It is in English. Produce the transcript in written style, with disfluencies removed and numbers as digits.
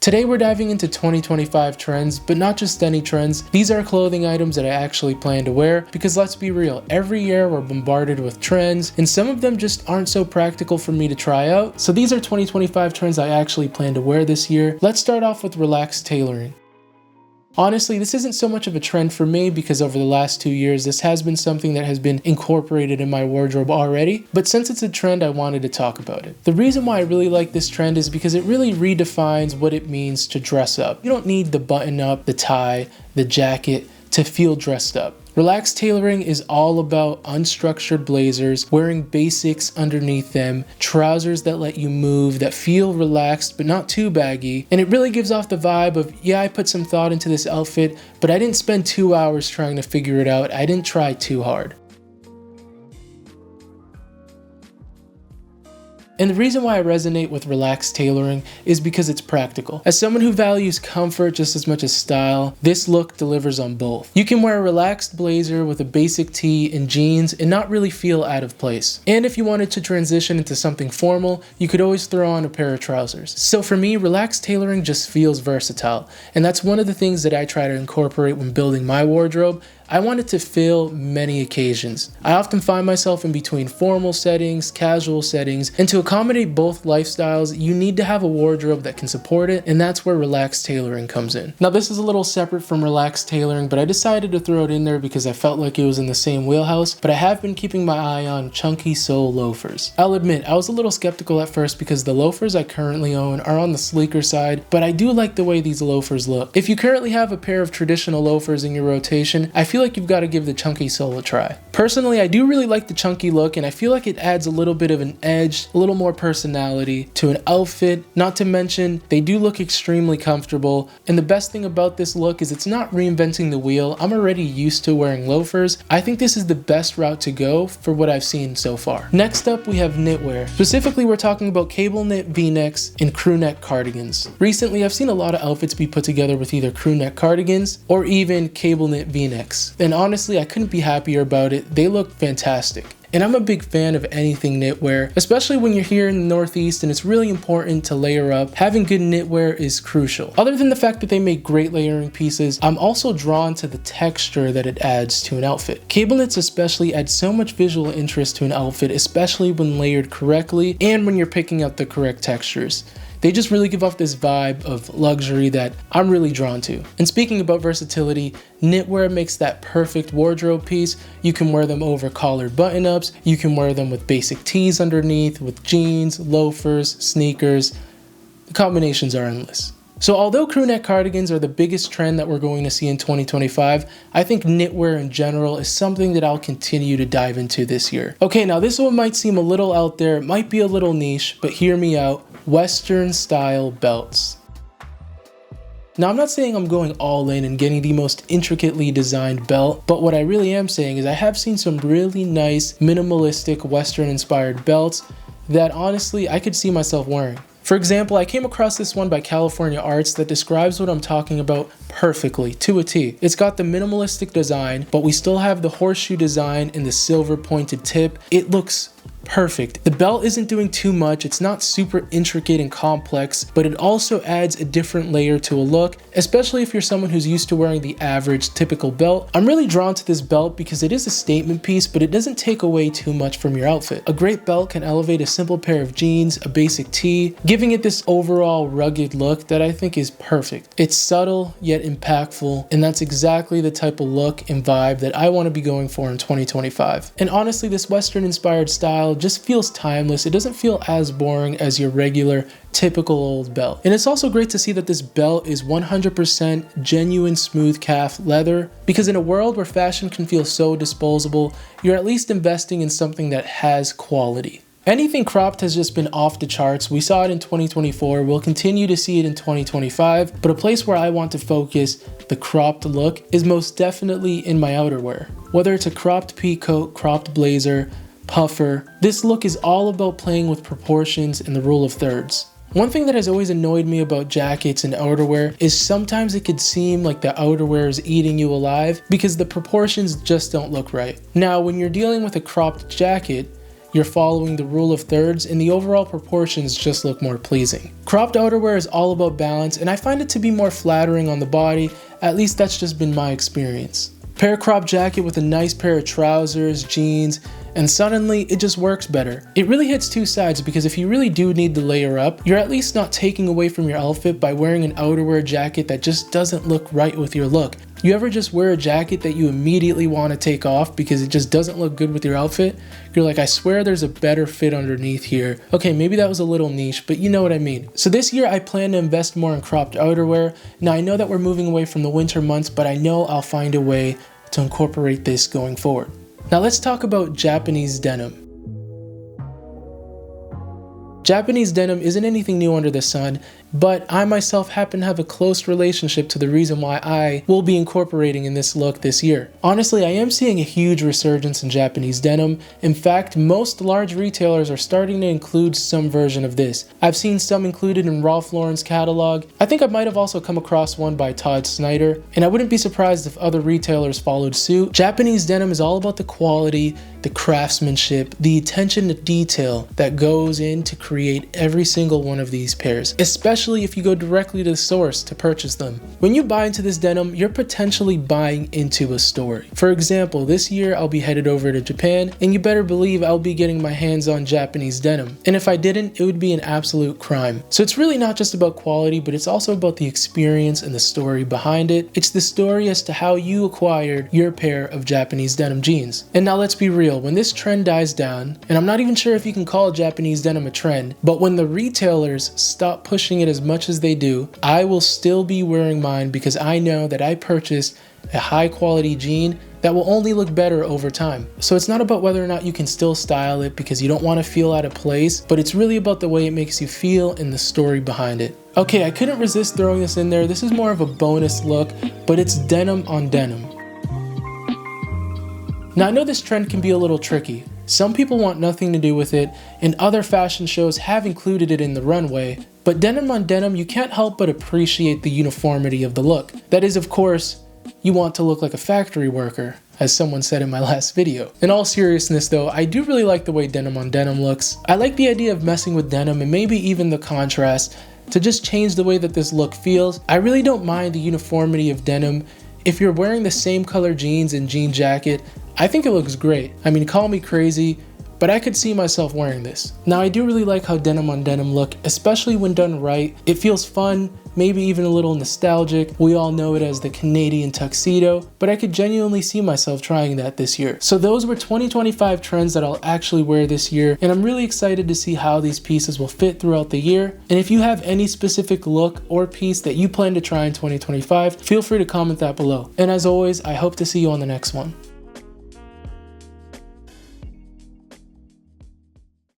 Today we're diving into 2025 trends, but not just any trends. These are clothing items that I actually plan to wear because let's be real, every year we're bombarded with trends and some of them just aren't so practical for me to try out. So these are 2025 trends I actually plan to wear this year. Let's start off with relaxed tailoring. Honestly, this isn't so much of a trend for me because over the last 2 years, this has been something that has been incorporated in my wardrobe already, but since it's a trend, I wanted to talk about it. The reason why I really like this trend is because it really redefines what it means to dress up. You don't need the button up, the tie, the jacket to feel dressed up. Relaxed tailoring is all about unstructured blazers, wearing basics underneath them, trousers that let you move, that feel relaxed but not too baggy, and it really gives off the vibe of, yeah, I put some thought into this outfit, but I didn't spend 2 hours trying to figure it out. I didn't try too hard. And the reason why I resonate with relaxed tailoring is because it's practical. As someone who values comfort just as much as style, this look delivers on both. You can wear a relaxed blazer with a basic tee and jeans and not really feel out of place. And if you wanted to transition into something formal, you could always throw on a pair of trousers. So for me, relaxed tailoring just feels versatile. And that's one of the things that I try to incorporate when building my wardrobe. I want it to fill many occasions. I often find myself in between formal settings, casual settings, and to accommodate both lifestyles, you need to have a wardrobe that can support it, and that's where relaxed tailoring comes in. Now this is a little separate from relaxed tailoring, but I decided to throw it in there because I felt like it was in the same wheelhouse, but I have been keeping my eye on chunky sole loafers. I'll admit, I was a little skeptical at first because the loafers I currently own are on the sleeker side, but I do like the way these loafers look. If you currently have a pair of traditional loafers in your rotation, I feel like you've got to give the chunky sole a try. Personally, I do really like the chunky look and I feel like it adds a little bit of an edge, a little more personality to an outfit. Not to mention, they do look extremely comfortable. And the best thing about this look is it's not reinventing the wheel. I'm already used to wearing loafers. I think this is the best route to go for what I've seen so far. Next up, we have knitwear. Specifically, we're talking about cable knit V-necks and crew neck cardigans. Recently, I've seen a lot of outfits be put together with either crew neck cardigans or even cable knit V-necks. And honestly, I couldn't be happier about it. They look fantastic. And I'm a big fan of anything knitwear, especially when you're here in the Northeast and it's really important to layer up. Having good knitwear is crucial. Other than the fact that they make great layering pieces, I'm also drawn to the texture that it adds to an outfit. Cable knits especially add so much visual interest to an outfit, especially when layered correctly and when you're picking up the correct textures. They just really give off this vibe of luxury that I'm really drawn to. And speaking about versatility, knitwear makes that perfect wardrobe piece. You can wear them over collared button-ups, you can wear them with basic tees underneath, with jeans, loafers, sneakers. The combinations are endless. So although crew neck cardigans are the biggest trend that we're going to see in 2025, I think knitwear in general is something that I'll continue to dive into this year. Okay, now this one might seem a little out there, it might be a little niche, but hear me out. Western style belts. Now I'm not saying I'm going all in and getting the most intricately designed belt, but what I really am saying is I have seen some really nice minimalistic Western inspired belts that honestly I could see myself wearing. For example, I came across this one by California Arts that describes what I'm talking about perfectly, to a T. It's got the minimalistic design, but we still have the horseshoe design and the silver pointed tip. It looks perfect. The belt isn't doing too much, it's not super intricate and complex, but it also adds a different layer to a look, especially if you're someone who's used to wearing the average typical belt. I'm really drawn to this belt because it is a statement piece, but it doesn't take away too much from your outfit. A great belt can elevate a simple pair of jeans, a basic tee, giving it this overall rugged look that I think is perfect. It's subtle yet impactful, and that's exactly the type of look and vibe that I want to be going for in 2025. And honestly, this Western inspired style just feels timeless. It doesn't feel as boring as your regular typical old belt. And it's also great to see that this belt is 100% genuine smooth calf leather, because in a world where fashion can feel so disposable, you're at least investing in something that has quality. Anything cropped has just been off the charts. We saw it in 2024, we'll continue to see it in 2025, but a place where I want to focus the cropped look is most definitely in my outerwear. Whether it's a cropped peacoat, cropped blazer, puffer, this look is all about playing with proportions and the rule of thirds. One thing that has always annoyed me about jackets and outerwear is sometimes it could seem like the outerwear is eating you alive because the proportions just don't look right. Now, when you're dealing with a cropped jacket, you're following the rule of thirds, and the overall proportions just look more pleasing. Cropped outerwear is all about balance, and I find it to be more flattering on the body. At least that's just been my experience. Pair a crop jacket with a nice pair of trousers, jeans, and suddenly it just works better. It really hits two sides, because if you really do need to layer up, you're at least not taking away from your outfit by wearing an outerwear jacket that just doesn't look right with your look. You ever just wear a jacket that you immediately want to take off because it just doesn't look good with your outfit? You're like, I swear there's a better fit underneath here. Okay, maybe that was a little niche, but you know what I mean. So this year I plan to invest more in cropped outerwear. Now I know that we're moving away from the winter months, but I know I'll find a way to incorporate this going forward. Now let's talk about Japanese denim. Japanese denim isn't anything new under the sun, but I myself happen to have a close relationship to the reason why I will be incorporating in this look this year. Honestly, I am seeing a huge resurgence in Japanese denim. In fact, most large retailers are starting to include some version of this. I've seen some included in Ralph Lauren's catalog. I think I might have also come across one by Todd Snyder, and I wouldn't be surprised if other retailers followed suit. Japanese denim is all about the quality, the craftsmanship, the attention to detail that goes in to create every single one of these pairs, especially if you go directly to the source to purchase them. When you buy into this denim, you're potentially buying into a story. For example, this year I'll be headed over to Japan, and you better believe I'll be getting my hands on Japanese denim. And if I didn't, it would be an absolute crime. So it's really not just about quality, but it's also about the experience and the story behind it. It's the story as to how you acquired your pair of Japanese denim jeans. And now let's be real, when this trend dies down, and I'm not even sure if you can call Japanese denim a trend, but when the retailers stop pushing it as much as they do, I will still be wearing mine because I know that I purchased a high quality jean that will only look better over time. So it's not about whether or not you can still style it because you don't want to feel out of place, but it's really about the way it makes you feel and the story behind it. Okay, I couldn't resist throwing this in there. This is more of a bonus look, but it's denim on denim. Now I know this trend can be a little tricky. Some people want nothing to do with it, and other fashion shows have included it in the runway, but denim on denim, you can't help but appreciate the uniformity of the look. That is, of course, you want to look like a factory worker, as someone said in my last video. In all seriousness though, I do really like the way denim on denim looks. I like the idea of messing with denim and maybe even the contrast to just change the way that this look feels. I really don't mind the uniformity of denim. If you're wearing the same color jeans and jean jacket, I think it looks great. I mean, call me crazy, but I could see myself wearing this. Now I do really like how denim on denim look, especially when done right. It feels fun, maybe even a little nostalgic. We all know it as the Canadian tuxedo, but I could genuinely see myself trying that this year. So those were 2025 trends that I'll actually wear this year, and I'm really excited to see how these pieces will fit throughout the year. And if you have any specific look or piece that you plan to try in 2025, feel free to comment that below. And as always, I hope to see you on the next one.